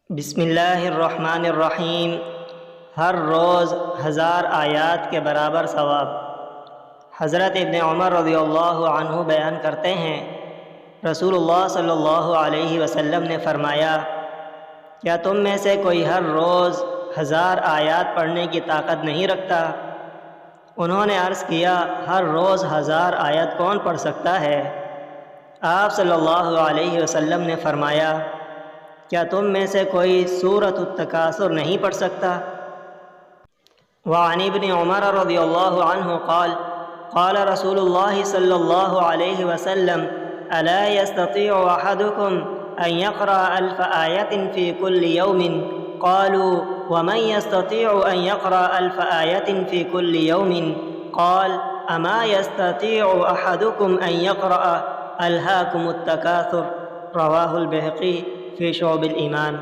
بسم اللہ الرحمن الرحیم۔ ہر روز 1000 آیات کے برابر ثواب۔ حضرت ابن عمر رضی اللہ عنہ بیان کرتے ہیں، رسول اللہ صلی اللہ علیہ وسلم نے فرمایا، کیا تم میں سے کوئی ہر روز 1000 آیات پڑھنے کی طاقت نہیں رکھتا؟ انہوں نے عرض کیا، ہر روز 1000 آیات کون پڑھ سکتا ہے؟ آپ صلی اللہ علیہ وسلم نے فرمایا، کیا تم میں سے کوئی سورۃ التکاثر نہیں پڑھ سکتا؟ وعن ابن عمر رضی اللہ عنہ قال قال رسول اللہ صلی اللہ علیہ وسلم الا يستطيع احدكم ان يقرأ 1000 آية في كل يوم قالوا ومن يستطيع ان يقرأ 1000 آية في كل يوم قال اما يستطيع احدكم ان يقرأ الهاكم التكاثر رواه البيهقي في شعب الإيمان۔